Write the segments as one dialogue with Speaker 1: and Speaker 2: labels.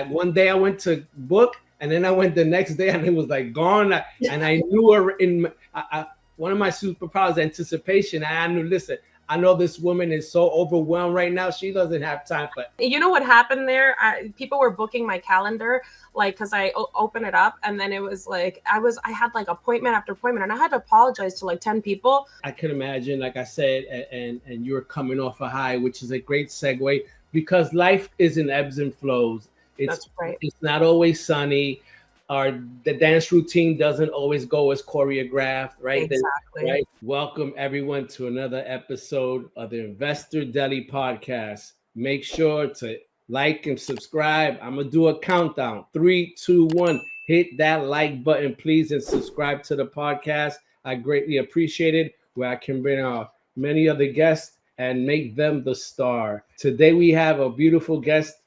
Speaker 1: one day I went to book, and then I went the next day, and it was like gone. And I knew her in one of my superpowers, anticipation. And I knew, listen, I know this woman is so overwhelmed right now. She doesn't have time for it.
Speaker 2: You know what happened there? People were booking my calendar, like, because I opened it up, and then it was like I had like appointment after appointment, and I had to apologize to like 10 people.
Speaker 1: I could imagine, like I said, and you're coming off a high, which is a great segue, because life is in ebbs and flows.
Speaker 2: That's right.
Speaker 1: It's not always sunny. The dance routine doesn't always go as choreographed, right?
Speaker 2: Exactly.
Speaker 1: Right. Welcome everyone to another episode of the Investor Deli podcast. Make sure to like and subscribe. I'm gonna do a countdown. 3, 2, 1. Hit that like button, please, and subscribe to the podcast. I greatly appreciate it. Where I can bring many other guests and make them the star. Today we have a beautiful guest.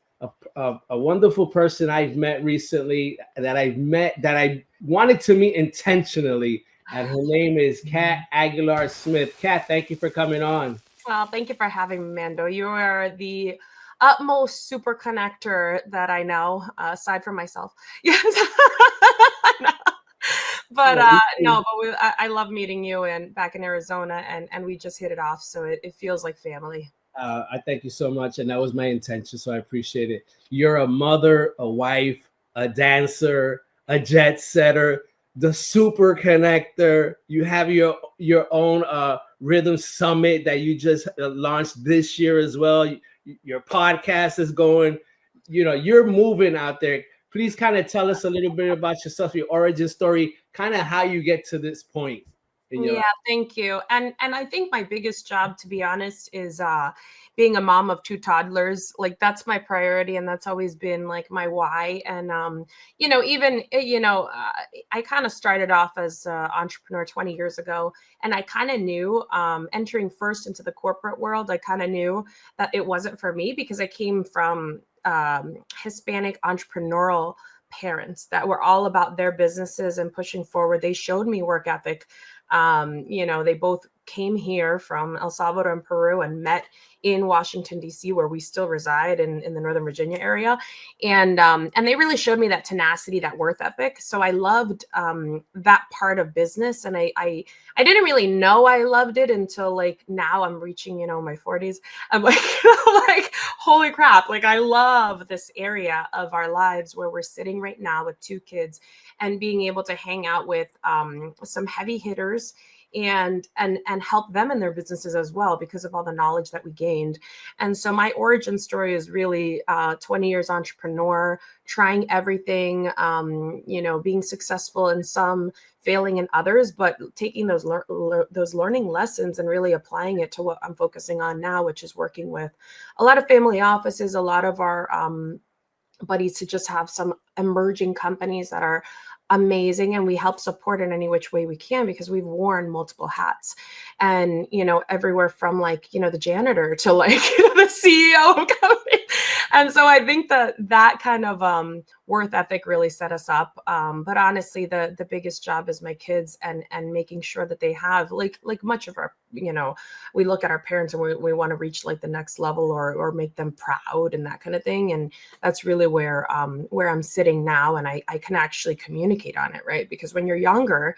Speaker 1: A wonderful person I've met recently that I wanted to meet intentionally, and her name is Kat Aguilar Smith. Kat, thank you for coming on.
Speaker 2: Well, thank you for having me, Mando. You are the utmost super connector that I know, aside from myself. Yes. But I love meeting you back in Arizona, and we just hit it off, so it feels like family.
Speaker 1: I thank you so much, and that was my intention, so I appreciate it. You're a mother, a wife, a dancer, a jet setter, the super connector. You have your own rhythm summit that you just launched this year as well. Your podcast is going. You're moving out there. Please kind of tell us a little bit about yourself, your origin story, kind of how you get to this point.
Speaker 2: Yeah, thank you. And I think my biggest job, to be honest, is being a mom of 2 toddlers. Like, that's my priority, and that's always been like my why. And I kind of started off as an entrepreneur 20 years ago, and I kind of knew entering first into the corporate world, I kind of knew that it wasn't for me, because I came from Hispanic entrepreneurial parents that were all about their businesses and pushing forward. They showed me work ethic. They both came here from El Salvador and Peru and met in Washington, D.C., where we still reside in the Northern Virginia area. And they really showed me that tenacity, that work ethic. So I loved that part of business. And I didn't really know I loved it until like now I'm reaching, my 40s. I'm like, like, holy crap. Like, I love this area of our lives where we're sitting right now with 2 kids and being able to hang out with some heavy hitters and help them in their businesses as well, because of all the knowledge that we gained. And so my origin story is really 20 years entrepreneur, trying everything, being successful in some, failing in others, but taking those learning lessons and really applying it to what I'm focusing on now, which is working with a lot of family offices, a lot of our buddies, to just have some emerging companies that are amazing, and we help support in any which way we can, because we've worn multiple hats, and everywhere from like the janitor to like the CEO of company. And so I think that kind of worth ethic really set us up. But honestly, the biggest job is my kids, and making sure that they have like much of our, we look at our parents and we want to reach like the next level or make them proud and that kind of thing. And that's really where I'm sitting now, and I can actually communicate on it, right? Because when you're younger,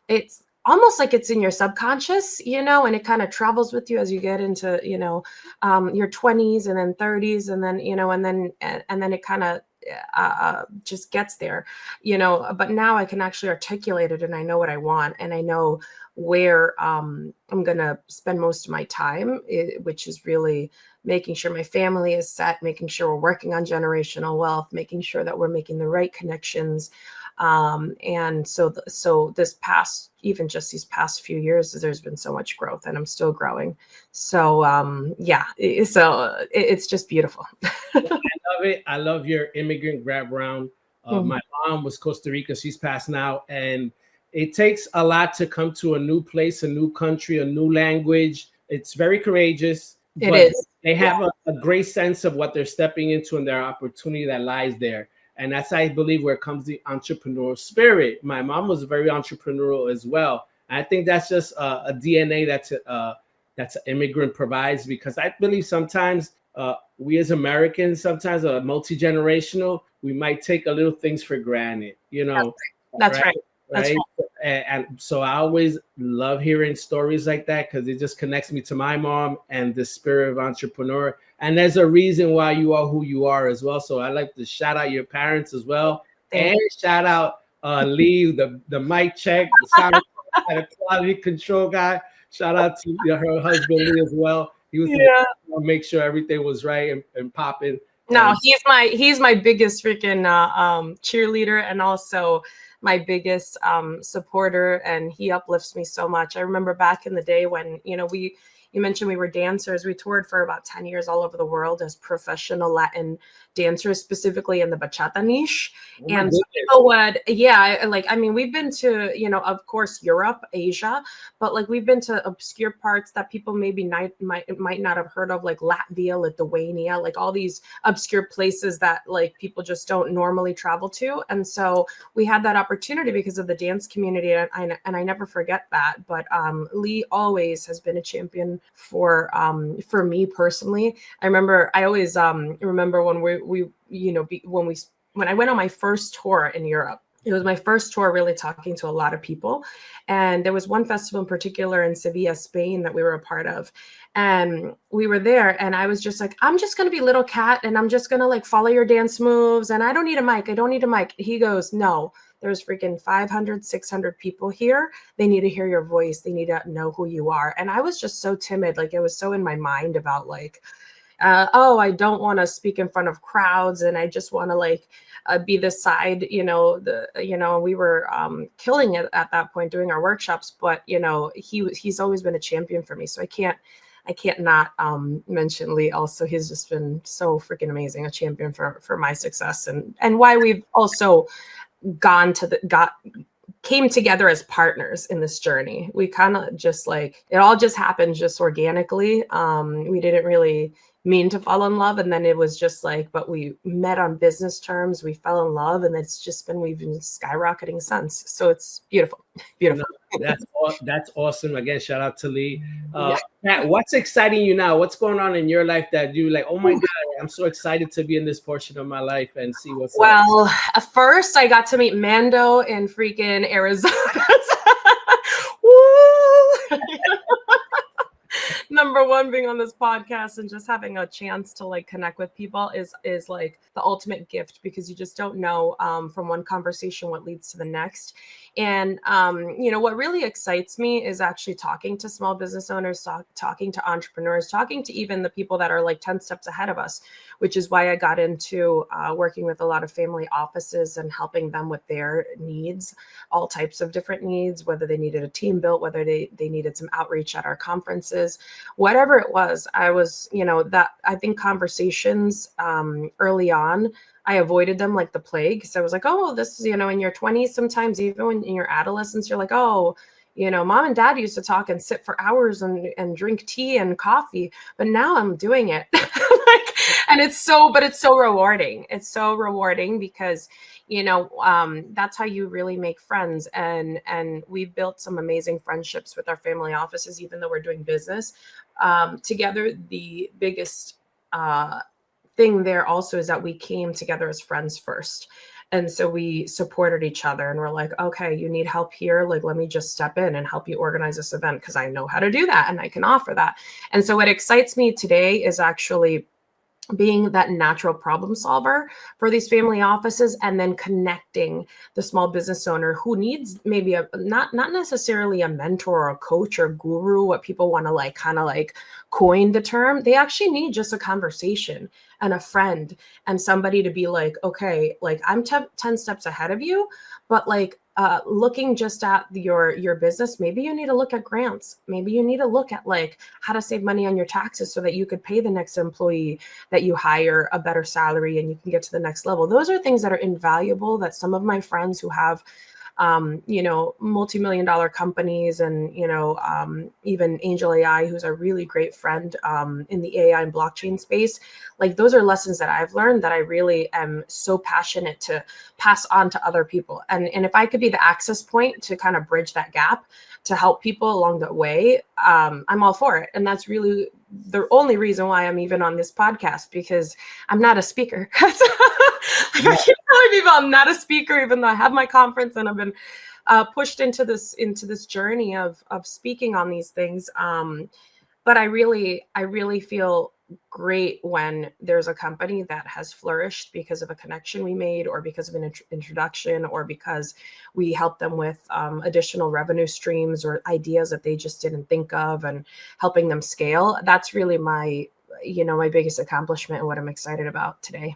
Speaker 2: it's almost like it's in your subconscious, and it kind of travels with you as you get into, your 20s and then 30s, and then, and then it kind of just gets there, but now I can actually articulate it, and I know what I want, and I know where I'm going to spend most of my time, which is really making sure my family is set, making sure we're working on generational wealth, making sure that we're making the right connections. And so these past few years, there's been so much growth, and I'm still growing. So, so it's just beautiful.
Speaker 1: I love it. I love your immigrant background. My mom was Costa Rica. She's passed now. And it takes a lot to come to a new place, a new country, a new language. It's very courageous.
Speaker 2: It is.
Speaker 1: They have a great sense of what they're stepping into and their opportunity that lies there. And that's, I believe, where comes the entrepreneurial spirit. My mom was very entrepreneurial as well. I think that's just a DNA that's an immigrant provides, because I believe sometimes we as Americans sometimes are multi-generational. We might take a little things for granted, you know.
Speaker 2: That's right. That's
Speaker 1: Right.
Speaker 2: right.
Speaker 1: And so I always love hearing stories like that because it just connects me to my mom and the spirit of entrepreneur. And there's a reason why you are who you are as well. So I like to shout out your parents as well. And shout out Lee, the mic check, the sound the quality control guy. Shout out to her husband Lee as well. He was to make sure everything was right and popping.
Speaker 2: No, he's my biggest freaking cheerleader, and also my biggest supporter, and he uplifts me so much. I remember back in the day when, you know, you mentioned we were dancers. We toured for about 10 years all over the world as professional Latin dancers, specifically in the bachata niche. And people would, I mean, we've been to, you know, of course, Europe, Asia, but like we've been to obscure parts that people maybe might not have heard of, like Latvia, Lithuania, like all these obscure places that like people just don't normally travel to. And so we had that opportunity because of the dance community, and I never forget that. But Lee always has been a champion for me personally. I always remember when when I went on my first tour in Europe. It was my first tour really talking to a lot of people. And there was one festival in particular in Sevilla, Spain, that we were a part of. And we were there, and I was just like, I'm just going to be little cat, and I'm just going to like follow your dance moves. And I don't need a mic. I don't need a mic. He goes, no, there's freaking 500, 600 people here. They need to hear your voice. They need to know who you are. And I was just so timid. Like it was so in my mind about like, I don't want to speak in front of crowds, and I just want to like be the side, we were killing it at that point doing our workshops. But you know, he's always been a champion for me, so I can't not mention Lee. Also, he's just been so freaking amazing, a champion for my success, and why we've also came together as partners in this journey. We kind of just like, it all just happened just organically. We didn't really mean to fall in love. And then it was just like, but we met on business terms, we fell in love, and we've been skyrocketing since. So it's beautiful. Beautiful.
Speaker 1: That's awesome. Again, shout out to Lee. Matt, what's exciting you now? What's going on in your life that you like, oh my God, I'm so excited to be in this portion of my life and see what's up.
Speaker 2: Well, first I got to meet Mando in freaking Arizona. Woo! Number one, being on this podcast and just having a chance to like connect with people is like the ultimate gift, because you just don't know from one conversation what leads to the next. And what really excites me is actually talking to small business owners, talking to entrepreneurs, talking to even the people that are like 10 steps ahead of us, which is why I got into working with a lot of family offices and helping them with their needs, all types of different needs, whether they needed a team built, whether they needed some outreach at our conferences, whatever it was. I was, I think conversations early on, I avoided them like the plague, because I was like, oh, this is, in your 20s, sometimes even when in your adolescence, you're like, oh, mom and dad used to talk and sit for hours and drink tea and coffee, but now I'm doing it. And it's so rewarding. It's so rewarding because, that's how you really make friends. And we've built some amazing friendships with our family offices, even though we're doing business together. The biggest thing there also is that we came together as friends first. And so we supported each other, and we're like, okay, you need help here. Like, let me just step in and help you organize this event, because I know how to do that and I can offer that. And so what excites me today is actually being that natural problem solver for these family offices, and then connecting the small business owner who needs maybe not necessarily a mentor or a coach or guru, what people want to kind of coin the term. They actually need just a conversation and a friend and somebody to be like, okay, I'm 10 steps ahead of you, but looking just at your business, maybe you need to look at grants. Maybe you need to look at how to save money on your taxes so that you could pay the next employee that you hire a better salary and you can get to the next level. Those are things that are invaluable that some of my friends who have multi-million-dollar companies and, even Angel AI, who's a really great friend in the AI and blockchain space. Those are lessons that I've learned that I really am so passionate to pass on to other people. And if I could be the access point to kind of bridge that gap to help people along the way, I'm all for it. And that's really the only reason why I'm even on this podcast, because I'm not a speaker. I keep telling people I'm not a speaker, even though I have my conference and I've been pushed into this journey of speaking on these things. But I really feel great when there's a company that has flourished because of a connection we made, or because of an introduction, or because we helped them with additional revenue streams or ideas that they just didn't think of, and helping them scale. That's really my biggest accomplishment and what I'm excited about today.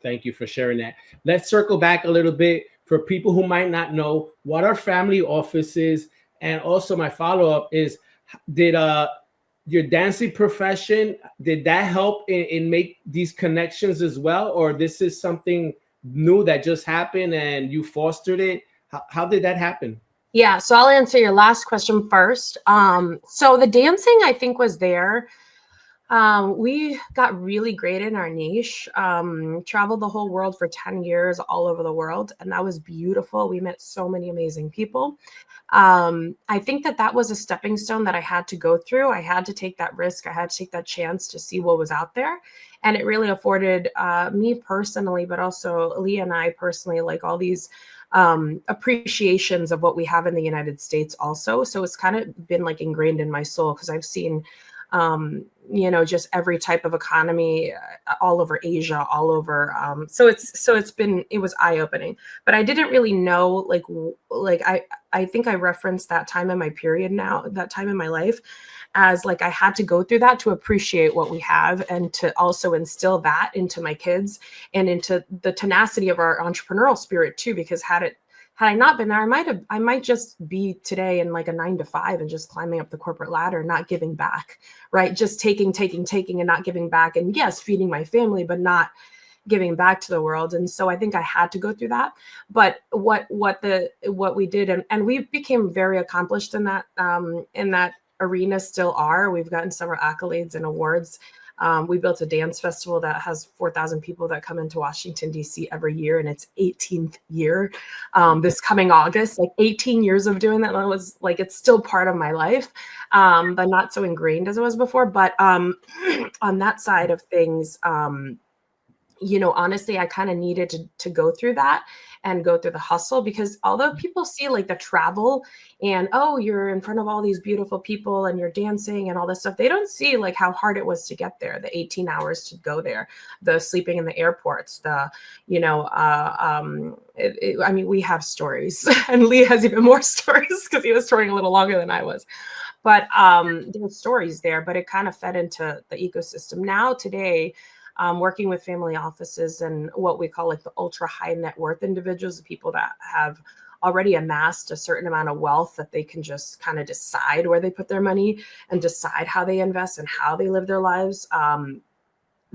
Speaker 1: Thank you for sharing that. Let's circle back a little bit for people who might not know what our family office is. And also my follow-up is, did your dancing profession, did that help in make these connections as well? Or this is something new that just happened and you fostered it? How did that happen?
Speaker 2: Yeah, so I'll answer your last question first. So the dancing, I think, was there. We got really great in our niche, traveled the whole world for 10 years, all over the world. And that was beautiful. We met so many amazing people. I think that was a stepping stone that I had to go through. I had to take that risk. I had to take that chance to see what was out there. And it really afforded me personally, but also Leah and I personally, like all these appreciations of what we have in the United States also. So it's kind of been like ingrained in my soul, because I've seen just every type of economy all over Asia, all over. So it was eye-opening, but I didn't really know, I think I referenced that time in my period now, that time in my life, as like I had to go through that to appreciate what we have, and to also instill that into my kids and into the tenacity of our entrepreneurial spirit too, because had I not been there, I might just be today in like a 9-to-5 and just climbing up the corporate ladder, not giving back, right? Just taking and not giving back. And yes, feeding my family, but not giving back to the world. And so I think I had to go through that. But what we did, and we became very accomplished in that arena, still are. We've gotten several accolades and awards. We built a dance festival that has 4,000 people that come into Washington, D.C. every year, and it's 18th year this coming August. Like 18 years of doing that. And I was like, it's still part of my life, but not so ingrained as it was before. But on that side of things, honestly, I kind of needed to go through that and go through the hustle, because although people see like the travel and, oh, you're in front of all these beautiful people and you're dancing and all this stuff, they don't see like how hard it was to get there, the 18 hours to go there, the sleeping in the airports, I mean, we have stories, and Lee has even more stories because he was touring a little longer than I was. But there were stories there, but it kind of fed into the ecosystem. Now today, working with family offices and what we call like the ultra high net worth individuals, the people that have already amassed a certain amount of wealth that they can just kind of decide where they put their money and decide how they invest and how they live their lives.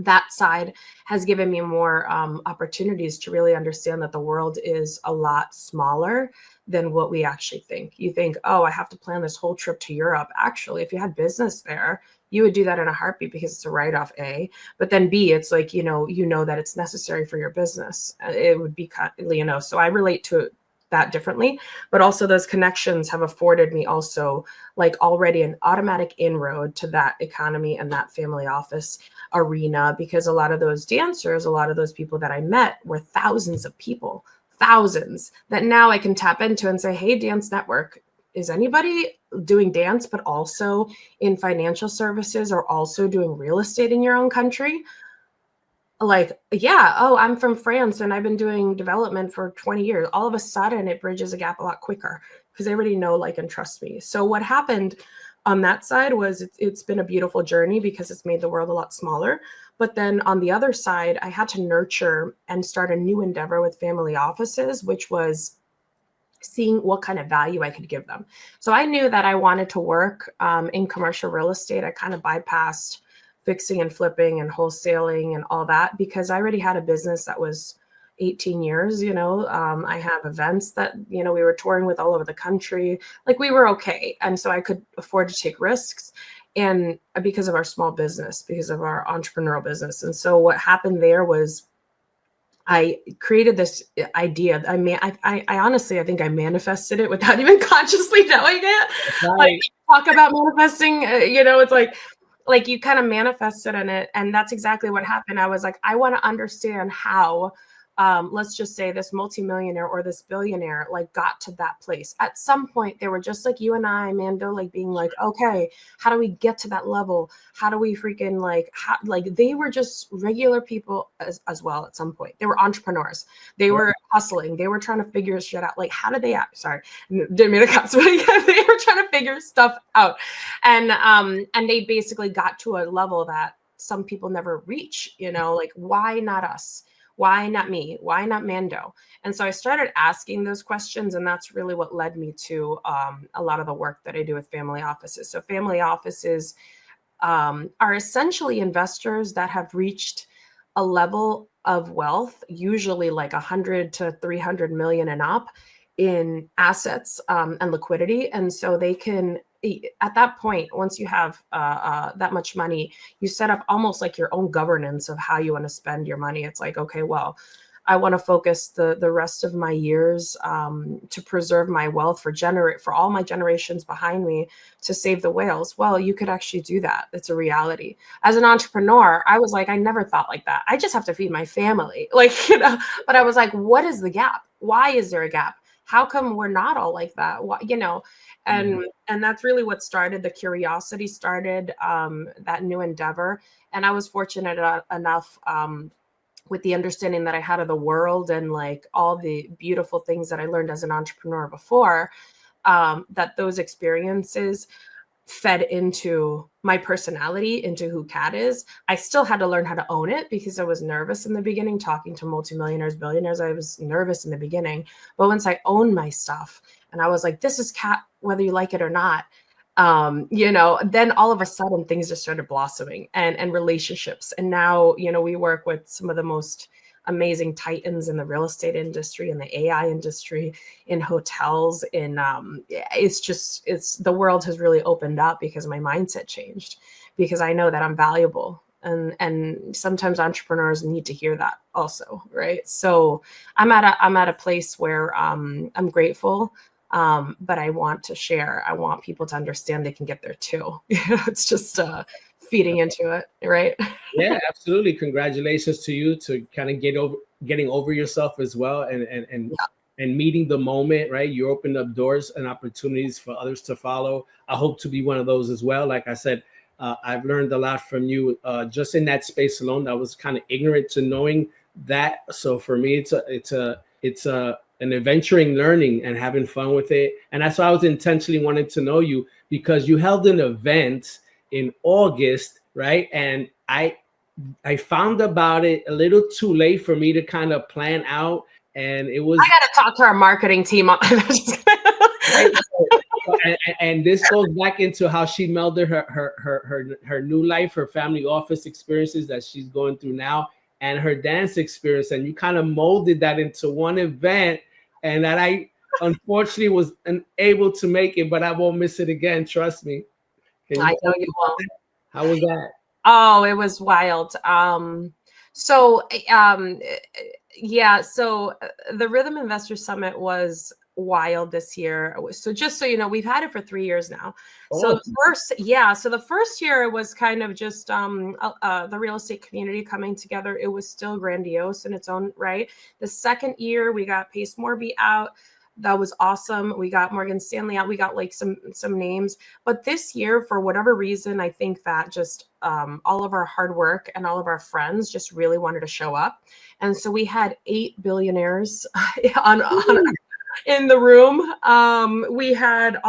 Speaker 2: That side has given me more opportunities to really understand that the world is a lot smaller than what we actually think. You think, oh, I have to plan this whole trip to Europe. Actually, if you had business there, you would do that in a heartbeat, because it's a write-off, A. But then B, it's like, you know that it's necessary for your business. It would be, so I relate to that differently. But also those connections have afforded me also like already an automatic inroad to that economy and that family office arena, because a lot of those dancers, a lot of those people that I met were thousands of people, thousands, that now I can tap into and say, hey, Dance Network, is anybody doing dance, but also in financial services, or also doing real estate in your own country? Like, yeah, oh, I'm from France and I've been doing development for 20 years. All of a sudden it bridges a gap a lot quicker, because they already know, like, and trust me. So what happened on that side was it's been a beautiful journey, because it's made the world a lot smaller. But then on the other side, I had to nurture and start a new endeavor with family offices, which was seeing what kind of value I could give them. So I knew that I wanted to work in commercial real estate. I kind of bypassed fixing and flipping and wholesaling and all that, because I already had a business that was 18 years. I have events that, we were touring with all over the country. Like, we were okay. And so I could afford to take risks, and because of our small business, because of our entrepreneurial business. And so what happened there was I created this idea. I honestly, I think I manifested it without even consciously knowing it.
Speaker 1: Right.
Speaker 2: Like, talk about manifesting, it's like, like you kind of manifested in it. And that's exactly what happened. I was like, I want to understand how, let's just say this multimillionaire or this billionaire like got to that place. At some point, they were just like you and I, Mando, like being like, okay, how do we get to that level? How do we freaking like they were just regular people as well at some point. They were entrepreneurs. They were hustling. They were trying to figure shit out. Like, how did they act? Sorry, didn't mean to cut. They were trying to figure stuff out. And they basically got to a level that some people never reach, you know, like why not us? Why not me? Why not Mando? And so I started asking those questions, and that's really what led me to a lot of the work that I do with family offices. So family offices are essentially investors that have reached a level of wealth, usually like 100 to 300 million and up in assets and liquidity. And so they can, at that point, once you have that much money, you set up almost like your own governance of how you want to spend your money. It's like, okay, well, I want to focus the rest of my years to preserve my wealth for all my generations behind me, to save the whales. Well, you could actually do that. It's a reality. As an entrepreneur, I was like, I never thought like that. I just have to feed my family, like, you know. But I was like, what is the gap? Why is there a gap? How come we're not all like that? Why, you know? And that's really what started the curiosity, started that new endeavor. And I was fortunate enough with the understanding that I had of the world and like all the beautiful things that I learned as an entrepreneur before, that those experiences fed into my personality, into who Kat is. I still had to learn how to own it because I was nervous in the beginning, talking to multimillionaires, billionaires. I was nervous in the beginning, but once I owned my stuff and I was like, this is Kat, whether you like it or not, you know, then all of a sudden things just started blossoming and relationships. And now, you know, we work with some of the most amazing titans in the real estate industry, in the AI industry, in hotels, it's the world has really opened up because my mindset changed, because I know that I'm valuable. And sometimes entrepreneurs need to hear that also, right? So I'm at a place where I'm grateful. But I want to share. I want people to understand they can get there too. It's just feeding into it, right?
Speaker 1: Yeah, absolutely. Congratulations to you to kind of getting over yourself as well, and meeting the moment, right? You opened up doors and opportunities for others to follow. I hope to be one of those as well. Like I said, I've learned a lot from you just in that space alone. I was kind of ignorant to knowing that. So for me, it's an adventuring, learning, and having fun with it. And that's why I was intentionally wanting to know you, because you held an event in August, right? And I found about it a little too late for me to kind of plan out. And it was,
Speaker 2: I got to talk to our marketing team.
Speaker 1: right? And this goes back into how she melded her new life, her family office experiences that she's going through now, and her dance experience. And you kind of molded that into one event, and that I unfortunately was unable to make it, but I won't miss it again. Trust me.
Speaker 2: I know you won't.
Speaker 1: How was that?
Speaker 2: Oh, it was wild. Yeah, so the Rhythm Investor Summit was wild this year. So just so you know, we've had it for 3 years now. So the first year was kind of just the real estate community coming together. It was still grandiose in its own right. The second year we got Pace Morby out. That was awesome. We got Morgan Stanley out. We got like some names. But this year, for whatever reason, I think that just all of our hard work and all of our friends just really wanted to show up. And so we had 8 billionaires in the room. We had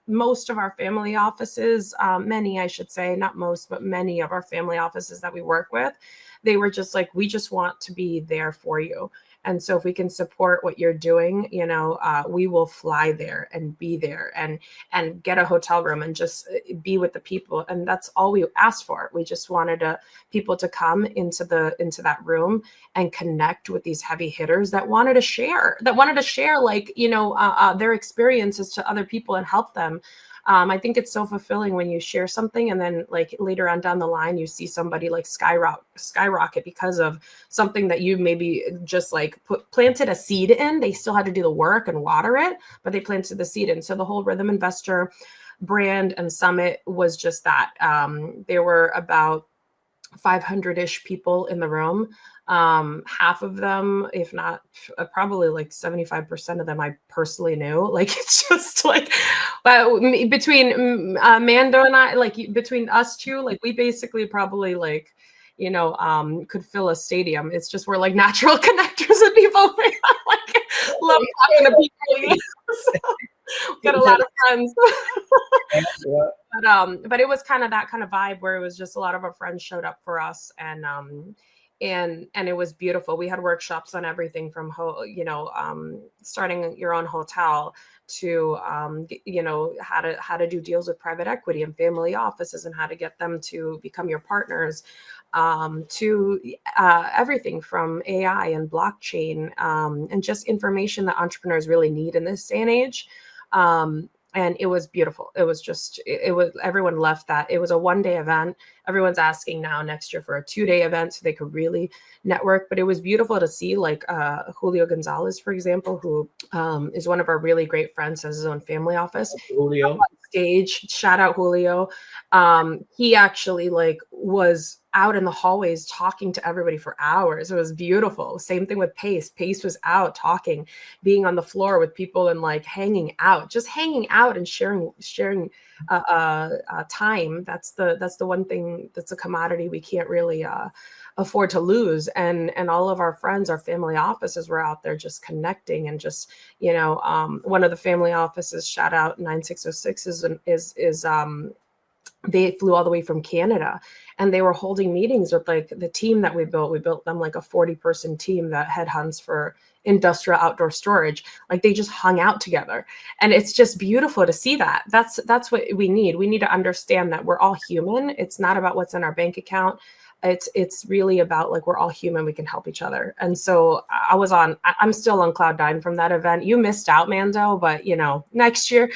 Speaker 2: most of our family offices, many, I should say, not most, but many of our family offices that we work with. They were just like, we just want to be there for you. And so if we can support what you're doing, you know, we will fly there and be there and get a hotel room and just be with the people. And that's all we asked for. We just wanted people to come into that room and connect with these heavy hitters that wanted to share like, you know, their experiences to other people and help them. I think it's so fulfilling when you share something and then like later on down the line, you see somebody like skyrocket because of something that you maybe just like planted a seed in. They still had to do the work and water it, but they planted the seed in. So the whole Rhythm Investor brand and summit was just that. There were about 500-ish people in the room. Half of them, if not probably like 75% of them, I personally knew. Like, it's just like, but between Mando and I, like between us two, like we basically probably like, could fill a stadium. It's just we're like natural connectors and people like love talking to people. Got a lot of friends. But it was kind of that kind of vibe where it was just a lot of our friends showed up for us, and it was beautiful. We had workshops on everything from starting your own hotel to how to do deals with private equity and family offices and how to get them to become your partners, to everything from AI and blockchain, and just information that entrepreneurs really need in this day and age. And it was beautiful. It was just, it was, everyone left that. It was a one-day event. Everyone's asking now next year for a 2-day event so they could really network. But it was beautiful to see, like Julio Gonzalez, for example, who is one of our really great friends, has his own family office.
Speaker 1: Julio.
Speaker 2: On stage, shout out Julio. He actually like was out in the hallways talking to everybody for hours. It was beautiful. Same thing with Pace. Pace was out talking, being on the floor with people and like hanging out and sharing time. That's the one thing that's a commodity we can't really afford to lose. And all of our friends, our family offices were out there just connecting and just, one of the family offices, shout out 9606 is they flew all the way from Canada, and they were holding meetings with like the team that we built. We built them like a 40-person team that headhunts for industrial outdoor storage. Like they just hung out together, and it's just beautiful to see that. That's what we need. We need to understand that we're all human. It's not about what's in our bank account. It's really about like we're all human. We can help each other. And so I'm still on cloud 9 from that event. You missed out, Mando, but next year.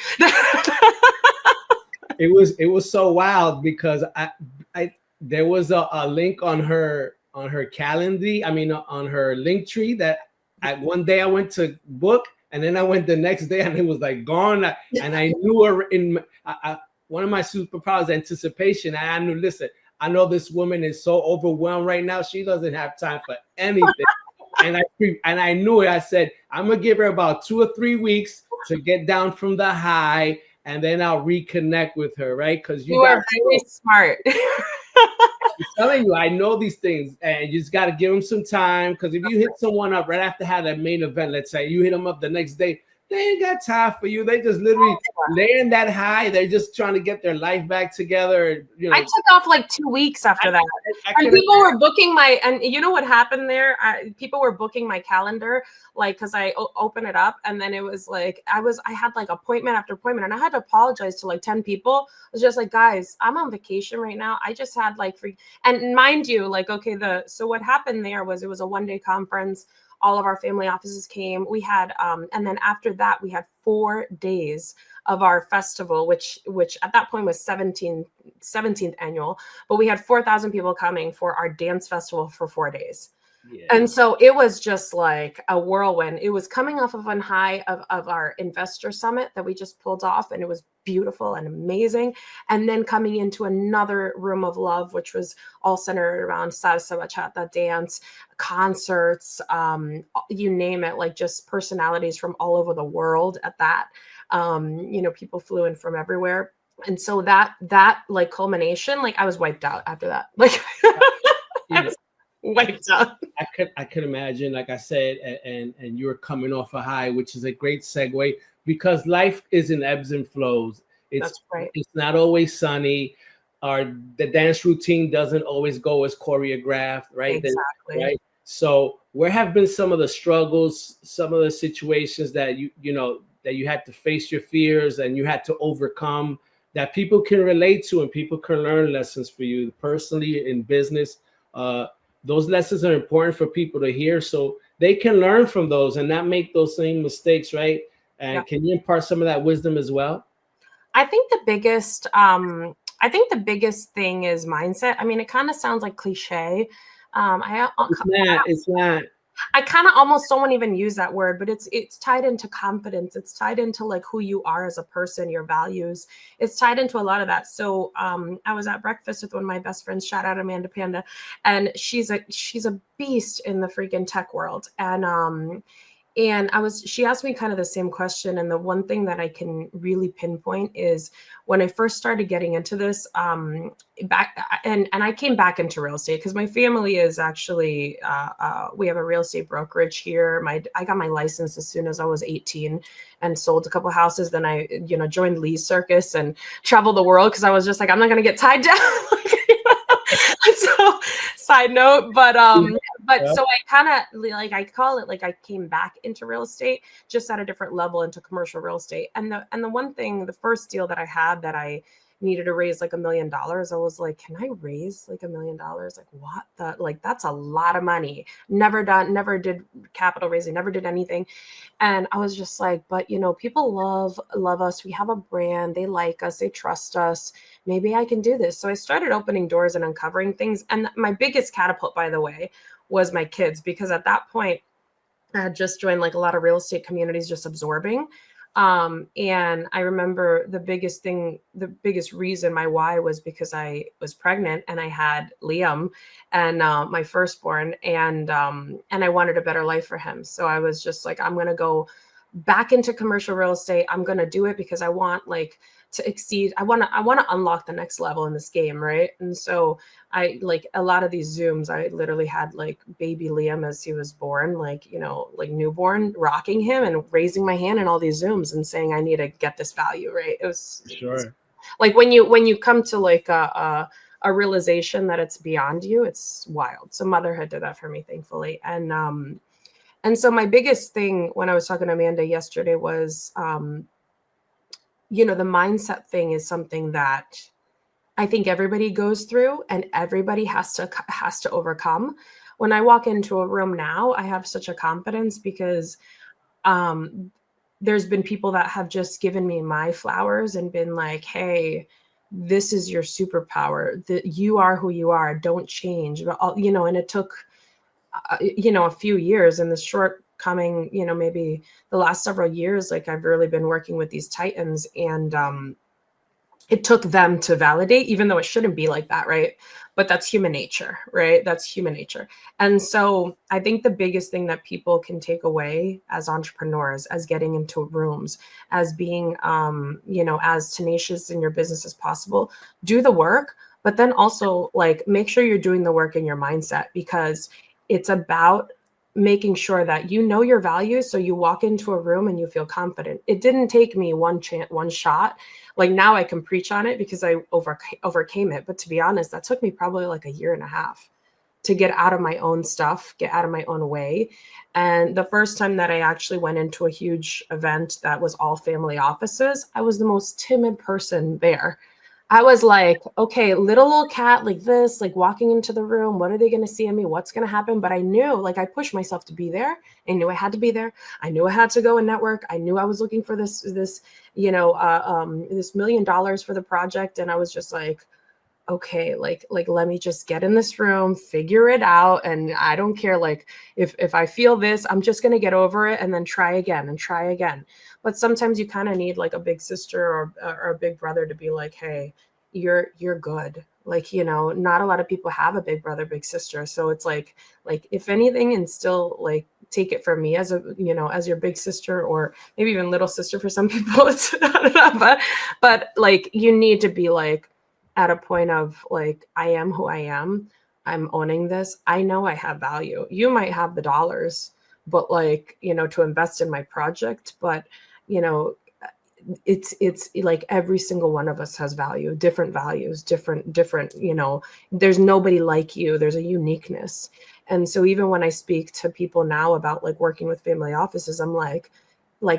Speaker 1: It was so wild because I there was a link on her calendar. I mean, on her link tree that one day I went to book, and then I went the next day and it was like gone. And I knew her in one of my superpowers, anticipation. And I knew, listen, I know this woman is so overwhelmed right now. She doesn't have time for anything. and I knew it. I said, I'm gonna give her about 2 or 3 weeks to get down from the high, and then I'll reconnect with her, right? Because
Speaker 2: you are very smart.
Speaker 1: I'm telling you, I know these things, and you just got to give them some time. Because if you hit someone up right after having that main event, let's say you hit them up the next day, they ain't got time for you. They just literally laying that high. They're just trying to get their life back together.
Speaker 2: I took off like 2 weeks after that. And people were booking and you know what happened there? People were booking my calendar, like, because I opened it up, and then it was like, I had like appointment after appointment, and I had to apologize to like 10 people. I was just like, guys, I'm on vacation right now. I just had like and mind you, like, okay, so what happened there was it was a 1-day conference. All of our family offices came. We had, and then after that, we had 4 days of our festival, which at that point was 17th annual. But we had 4,000 people coming for our dance festival for 4 days. Yeah. And so it was just like a whirlwind. It was coming off of one high of our investor summit that we just pulled off, and it was beautiful and amazing. And then coming into another room of love, which was all centered around salsa, bachata, dance, concerts, you name it, like just personalities from all over the world at that. People flew in from everywhere. And so that like culmination, like I was wiped out after that. Like I was wiped out.
Speaker 1: I could imagine, like I said, and you're coming off a high, which is a great segue, because life is in ebbs and flows.
Speaker 2: That's right.
Speaker 1: It's not always sunny. The dance routine doesn't always go as choreographed, right?
Speaker 2: Exactly.
Speaker 1: Right. So where have been some of the struggles, some of the situations that that you had to face your fears and you had to overcome, that people can relate to and people can learn lessons for you personally in business? Those lessons are important for people to hear so they can learn from those and not make those same mistakes, right? And Can you impart some of that wisdom as well?
Speaker 2: I think the biggest thing is mindset. I mean, it kind of sounds like cliche.
Speaker 1: It's not.
Speaker 2: I kind of almost don't want to even use that word, but it's tied into confidence. It's tied into like who you are as a person, your values. It's tied into a lot of that. So I was at breakfast with one of my best friends, shout out Amanda Panda, and she's a beast in the freaking tech world. And she asked me kind of the same question. And the one thing that I can really pinpoint is when I first started getting into this, and I came back into real estate because my family is actually, we have a real estate brokerage here. I got my license as soon as I was 18 and sold a couple houses. Then I, joined Lee's Circus and traveled the world because I was just like, I'm not going to get tied down. So side note, but so I kind of like, I call it like I came back into real estate just at a different level into commercial real estate. And the one thing, the first deal that I had that I needed to raise like $1 million, I was like, can I raise like $1 million? Like what like, that's a lot of money. Never did capital raising, never did anything. And I was just like, but people love us. We have a brand. They like us. They trust us. Maybe I can do this. So I started opening doors and uncovering things. And my biggest catapult, by the way, was my kids, because at that point I had just joined like a lot of real estate communities, just absorbing. And I remember the biggest reason, my why, was because I was pregnant and I had Liam and my firstborn, and I wanted a better life for him. So I was just like, I'm going to go back into commercial real estate. I'm going to do it because I want like to exceed. I want to unlock the next level in this game. Right. And so I, like a lot of these Zooms, I literally had like baby Liam as he was born, like, like newborn, rocking him and raising my hand in all these Zooms and saying, I need to get this value. Right. It was like when you come to like a realization that it's beyond you, it's wild. So motherhood did that for me, thankfully. And so my biggest thing when I was talking to Amanda yesterday was, the mindset thing is something that I think everybody goes through and everybody has to overcome. When I walk into a room now, I have such a confidence because there's been people that have just given me my flowers and been like, hey, this is your superpower, that you are who you are, don't change. But and it took a few years in the shortcoming, maybe the last several years, like I've really been working with these titans, and it took them to validate, even though it shouldn't be like that, right? But that's human nature, right? That's human nature. And so I think the biggest thing that people can take away as entrepreneurs, as getting into rooms, as being, as tenacious in your business as possible, do the work, but then also like make sure you're doing the work in your mindset, because it's about making sure that you know your values, so you walk into a room and you feel confident. It didn't take me one shot. Like now I can preach on it because I overcame it. But to be honest, that took me probably like a year and a half to get out of my own stuff, get out of my own way. And the first time that I actually went into a huge event that was all family offices, I was the most timid person there. I was like, okay, little cat like this, like walking into the room, what are they going to see in me? What's going to happen? But I knew, like, I pushed myself to be there. I knew I had to be there. I knew I had to go and network. I knew I was looking for this $1 million for the project. And I was just like, okay, like, let me just get in this room, figure it out. And I don't care. Like if I feel this, I'm just going to get over it and then try again and try again. But sometimes you kind of need like a big sister or a big brother to be like, hey, you're good. Like, not a lot of people have a big brother, big sister. So it's like if anything, and still like take it from me as as your big sister, or maybe even little sister for some people. It's I don't know, but like you need to be like at a point of like, I am who I am. I'm owning this. I know I have value. You might have the dollars, but like, to invest in my project, but it's like every single one of us has value, different values, different, there's nobody like you. There's a uniqueness. And so even when I speak to people now about like working with family offices, I'm like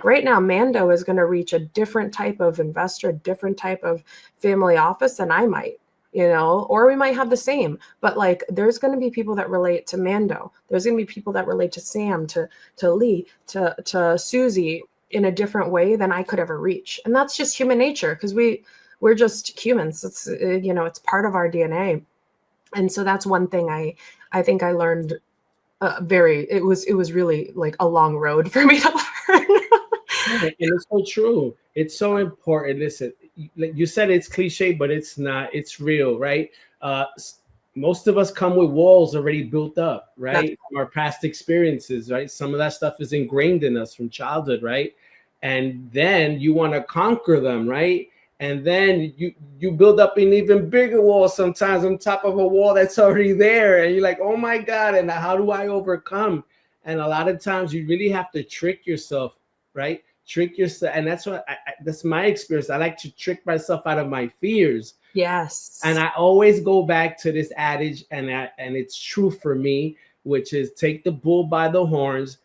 Speaker 2: right now, Mando is going to reach a different type of investor, different type of family office than I might, or we might have the same, but like, there's going to be people that relate to Mando. There's going to be people that relate to Sam, to Lee, to Susie in a different way than I could ever reach. And that's just human nature, because we're just humans. It's, it's part of our DNA. And so that's one thing I think I learned it was really like a long road for me to learn.
Speaker 1: Yeah, and it's so true. It's so important. Listen, like you said, it's cliche, but it's not. It's real, right? Most of us come with walls already built up,
Speaker 2: That's
Speaker 1: right? From our past experiences, right? Some of that stuff is ingrained in us from childhood, right? And then you want to conquer them, right? And then you build up an even bigger wall sometimes on top of a wall that's already there, and you're like, oh my god! And how do I overcome? And a lot of times you really have to trick yourself, right? Trick yourself, and that's what that's my experience. I like to trick myself out of my fears, and
Speaker 2: yes.
Speaker 1: I always go back to this adage, and it's true for me, which is take the bull by the horns.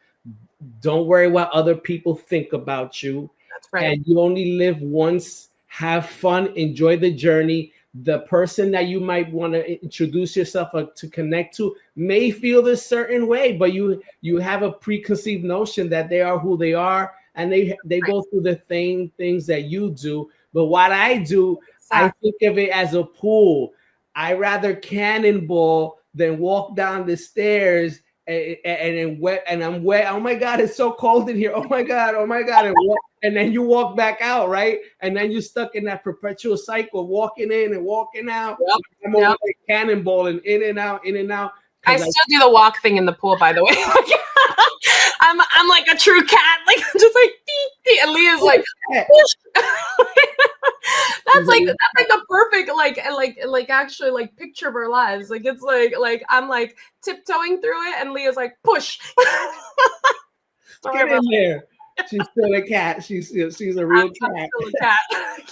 Speaker 1: Don't worry what other people think about you,
Speaker 2: That's right.
Speaker 1: and you only live once. Have fun, enjoy the journey. The person that you might want to introduce yourself to connect to may feel this certain way, but you have a preconceived notion that they are who they are, and they
Speaker 2: Right.
Speaker 1: go through the same things that you do. But what I do, I
Speaker 2: Exactly.
Speaker 1: think of it as a pool. I rather cannonball than walk down the stairs and wet, and I'm wet. Oh my god, it's so cold in here. Oh my god, and then you walk back out, right? And then you're stuck in that perpetual cycle, walking in and walking out.
Speaker 2: Yep.
Speaker 1: I'm over
Speaker 2: Yep.
Speaker 1: there cannonballing in and out, in and out.
Speaker 2: I still do the walk thing in the pool, by the way. I'm like a true cat, like just like beep, beep. And Leah's like, that's like the perfect like actually like picture of our lives. Like it's like I'm like tiptoeing through it, and Leah's like push.
Speaker 1: Get in there. She's still a cat. She's a real cat.
Speaker 2: I'm still a cat.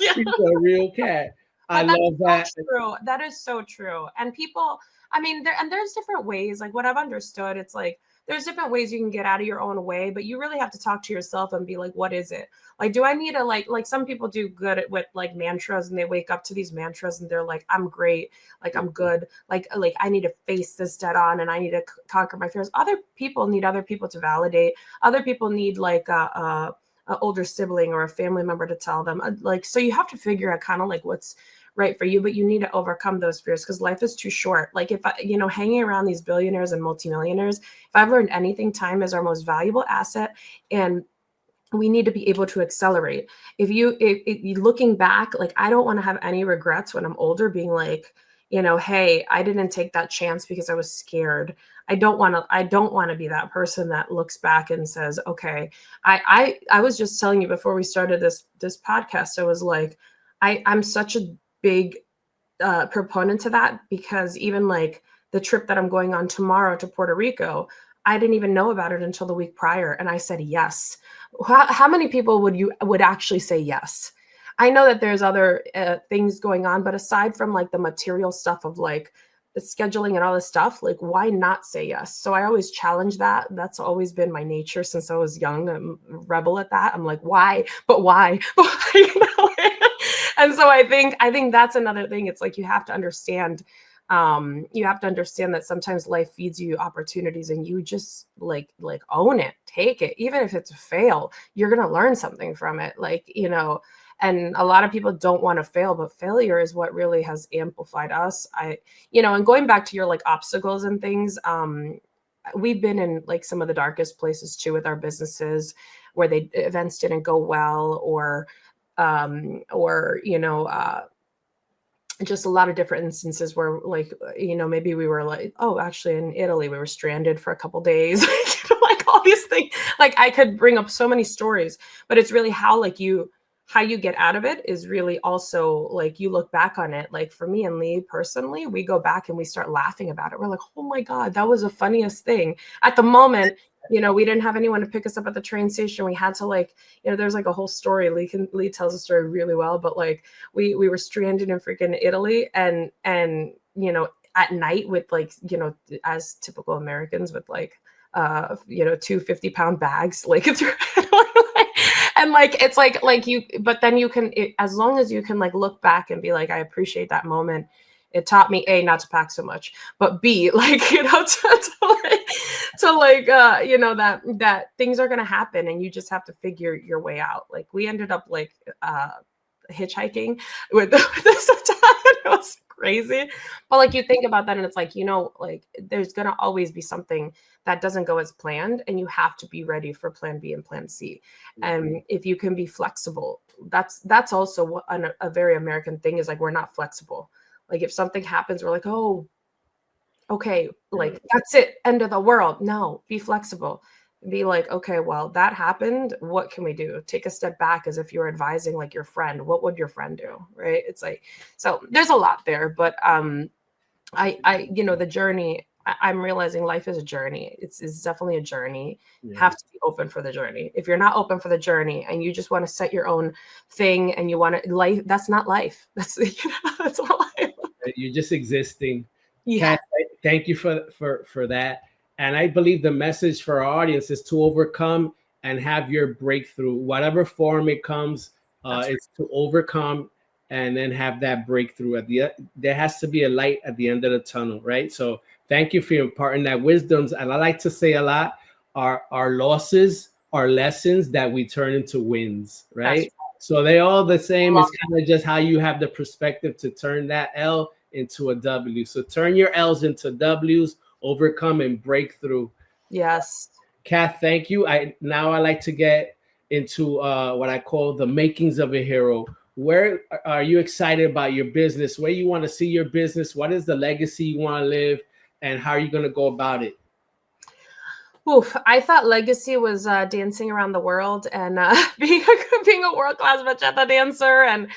Speaker 2: Yeah.
Speaker 1: She's a real cat. I love that.
Speaker 2: So true. That is so true. And people, I mean, there's different ways. Like what I've understood, it's like there's different ways you can get out of your own way, but you really have to talk to yourself and be like, what is it? Like, do I need to like some people do good with like mantras, and they wake up to these mantras and they're like, I'm great, like I'm good, like I need to face this dead on, and I need to conquer my fears. Other people need other people to validate. Other people need like a older sibling or a family member to tell them. Like, so you have to figure out kind of like what's right for you, but you need to overcome those fears because life is too short. Like if I, hanging around these billionaires and multimillionaires, if I've learned anything, time is our most valuable asset, and we need to be able to accelerate. If you looking back, like I don't want to have any regrets when I'm older, being like, hey, I didn't take that chance because I was scared. I don't want to be that person that looks back and says, okay, I was just telling you before we started this podcast, I was like, I'm such a big proponent to that, because even like the trip that I'm going on tomorrow to Puerto Rico, I didn't even know about it until the week prior, and I said yes. How many people would actually say yes? I know that there's other things going on, but aside from like the material stuff of like the scheduling and all this stuff, like why not say yes? So I always challenge that. That's always been my nature since I was young. I'm a rebel at that. I'm like, why? But why? And so I think that's another thing. It's like you have to understand that sometimes life feeds you opportunities, and you just like own it, take it. Even if it's a fail, you're going to learn something from it. And a lot of people don't want to fail, but failure is what really has amplified us. And going back to your like obstacles and things, we've been in like some of the darkest places too with our businesses where events didn't go well, or just a lot of different instances where like, maybe we were like, oh, actually in Italy, we were stranded for a couple days, like all these things. Like I could bring up so many stories, but it's really how you get out of it is really also like you look back on it. Like for me and Lee personally, we go back and we start laughing about it. We're like, oh my God, that was the funniest thing. At the moment, we didn't have anyone to pick us up at the train station. We had to there's like a whole story. Lee tells the story really well, but like we were stranded in freaking Italy, and at night with as typical Americans with 2 50-pound bags, like it's and like it's like you, but then you can, as long as you can like look back and be like, I appreciate that moment. It taught me A, not to pack so much, but B, that things are going to happen and you just have to figure your way out. Like we ended up hitchhiking with this Italian. It was crazy. But like you think about that and it's like, like there's gonna always be something that doesn't go as planned, and you have to be ready for plan B and plan C. And if you can be flexible, that's also a very American thing, is like we're not flexible. Like if something happens, we're like, oh, okay, like that's it, end of the world. No, be flexible. Be like, okay, well, that happened. What can we do? Take a step back, as if you're advising like your friend. What would your friend do? Right? It's like, so there's a lot there, but the journey, I'm realizing life is a journey. It's definitely a journey. You have to be open for the journey. If you're not open for the journey and you just want to set your own thing and you want to life, that's not life. That's that's not life.
Speaker 1: You're just existing.
Speaker 2: Yeah.
Speaker 1: Kat, thank you for that. And I believe the message for our audience is to overcome and have your breakthrough, whatever form it comes. It's to overcome and then have that breakthrough there has to be a light at the end of the tunnel, right? So thank you for imparting that wisdoms. And I like to say a lot, our losses are lessons that we turn into wins, right? So they're all the same. It's kind of just how you have the perspective to turn that L into a W. So turn your L's into W's, overcome and break through.
Speaker 2: Yes.
Speaker 1: Kath, thank you. I like to get into what I call the makings of a hero. Where are you excited about your business? Where you want to see your business? What is the legacy you want to live? And how are you going to go about it?
Speaker 2: Oof, I thought legacy was dancing around the world and being a world-class bachata dancer, and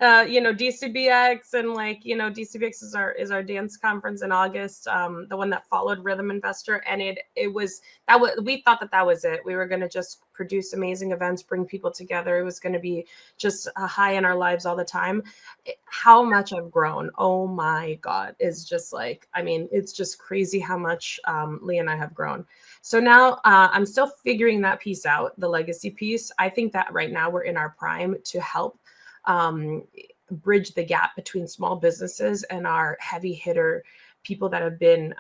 Speaker 2: DCBX, and like DCBX is our dance conference in August, the one that followed Rhythm Investor, and we thought that was it. We were going to just produce amazing events, bring people together. It was going to be just a high in our lives all the time. How much I've grown, oh my God, is just like, I mean, it's just crazy how much Lee and I have grown. So now I'm still figuring that piece out, the legacy piece. I think that right now we're in our prime to help bridge the gap between small businesses and our heavy hitter people that have been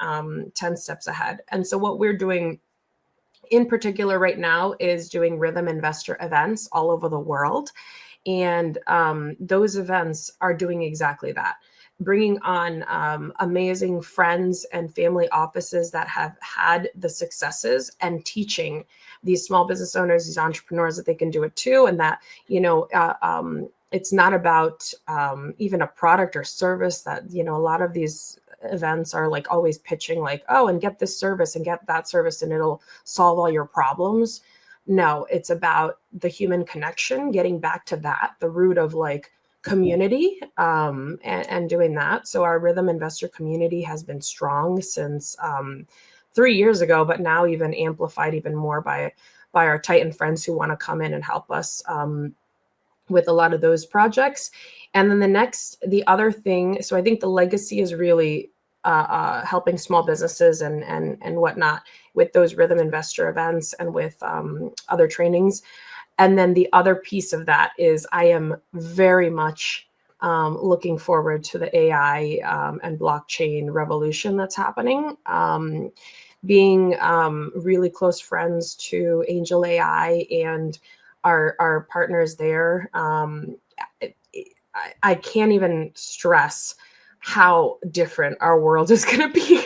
Speaker 2: 10 steps ahead. And so what we're doing in particular right now is doing Rhythm Investor events all over the world. And those events are doing exactly that. Bringing on amazing friends and family offices that have had the successes, and teaching these small business owners, these entrepreneurs, that they can do it too. And that, it's not about even a product or service that, a lot of these events are like always pitching like, oh, and get this service and get that service and it'll solve all your problems. No, it's about the human connection, getting back to that, the root of like community, and doing that. So our Rhythm Investor community has been strong since 3 years ago, but now even amplified even more by our Titan friends who want to come in and help us with a lot of those projects. And then the other thing, so I think the legacy is really helping small businesses and whatnot with those Rhythm Investor events and with other trainings. And then the other piece of that is I am very much looking forward to the AI and blockchain revolution that's happening. Being really close friends to Angel AI and our partners there, I can't even stress how different our world is going to be.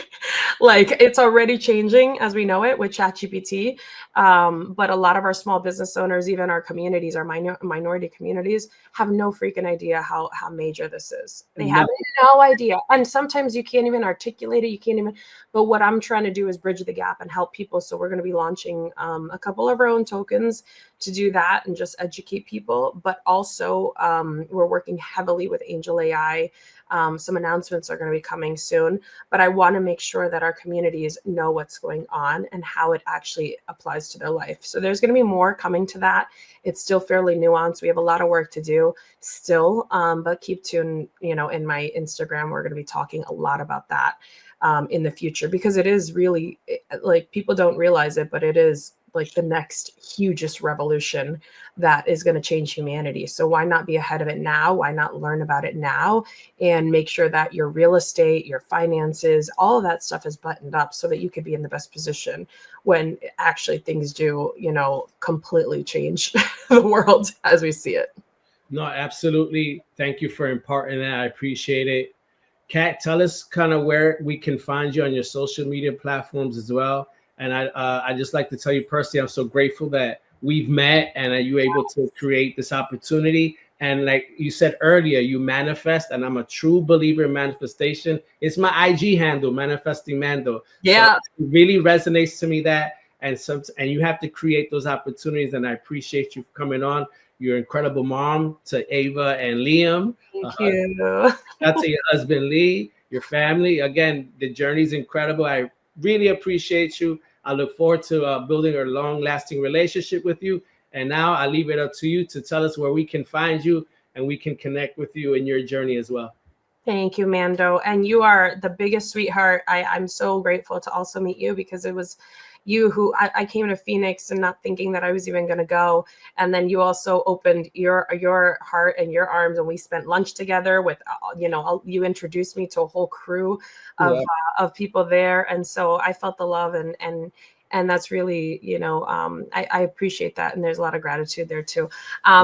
Speaker 2: Like, it's already changing as we know it with ChatGPT. But a lot of our small business owners, even our communities, our minority communities, have no freaking idea how major this is. They have no idea. And sometimes you can't even articulate it. But what I'm trying to do is bridge the gap and help people. So we're going to be launching a couple of our own tokens to do that and just educate people. But also we're working heavily with Angel AI. Some announcements are going to be coming soon, but I want to make sure that our communities know what's going on and how it actually applies to their life. So there's going to be more coming to that. It's still fairly nuanced. We have a lot of work to do still, but keep tuned. In my Instagram, we're going to be talking a lot about that in the future, because it is really, like, people don't realize it, but it is like the next hugest revolution that is going to change humanity. So why not be ahead of it now? Why not learn about it now and make sure that your real estate, your finances, all of that stuff is buttoned up so that you could be in the best position when actually things do, completely change the world as we see it.
Speaker 1: No, absolutely. Thank you for imparting that. I appreciate it. Kat, tell us kind of where we can find you on your social media platforms as well. And I just like to tell you personally, I'm so grateful that we've met and that you were able to create this opportunity. And like you said earlier, you manifest, and I'm a true believer in manifestation. It's my IG handle, Manifesting Mando. So
Speaker 2: Yeah.
Speaker 1: it really resonates to me that, and you have to create those opportunities. And I appreciate you coming on. You're an incredible mom to Ava and Liam.
Speaker 2: Thank you.
Speaker 1: That's your husband Lee, your family. Again, the journey's incredible. I really appreciate you. I look forward to building a long-lasting relationship with you. And now I leave it up to you to tell us where we can find you and we can connect with you in your journey as well.
Speaker 2: Thank you, Mando. And you are the biggest sweetheart. I'm so grateful to also meet you, because it was you who I came to Phoenix and not thinking that I was even going to go. And then you also opened your heart and your arms, and we spent lunch together with, you introduced me to a whole crew of people there. And so I felt the love, and that's really, I appreciate that. And there's a lot of gratitude there too.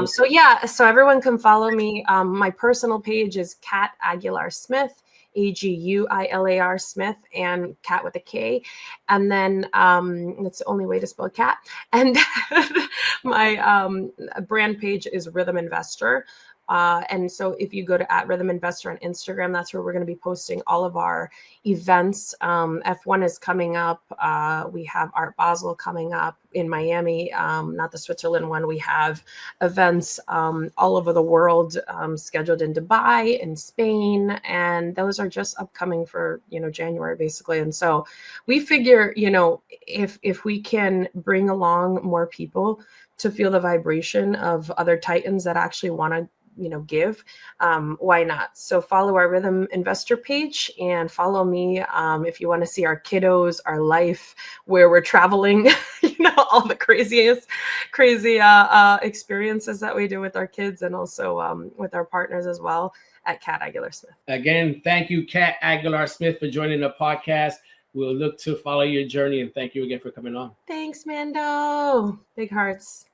Speaker 2: So everyone can follow me. My personal page is Kat Aguilar Smith, Aguilar Smith, and Kat with a K. And then that's the only way to spell cat. And my brand page is Rhythm Investor. And so if you go to @Rhythm Investor on Instagram, that's where we're going to be posting all of our events. F1 is coming up. We have Art Basel coming up in Miami, not the Switzerland one. We have events all over the world, scheduled in Dubai and Spain. And those are just upcoming for, January, basically. And so we figure, if we can bring along more people to feel the vibration of other Titans that actually want to, give, why not? So follow our Rhythm Investor page and follow me if you want to see our kiddos, our life, where we're traveling, all the crazy experiences that we do with our kids, and also with our partners as well, at Kat Aguilar Smith.
Speaker 1: Again, thank you, Kat Aguilar Smith, for joining the podcast. We'll look to follow your journey, and thank you again for coming on.
Speaker 2: Thanks, Mando. Big hearts.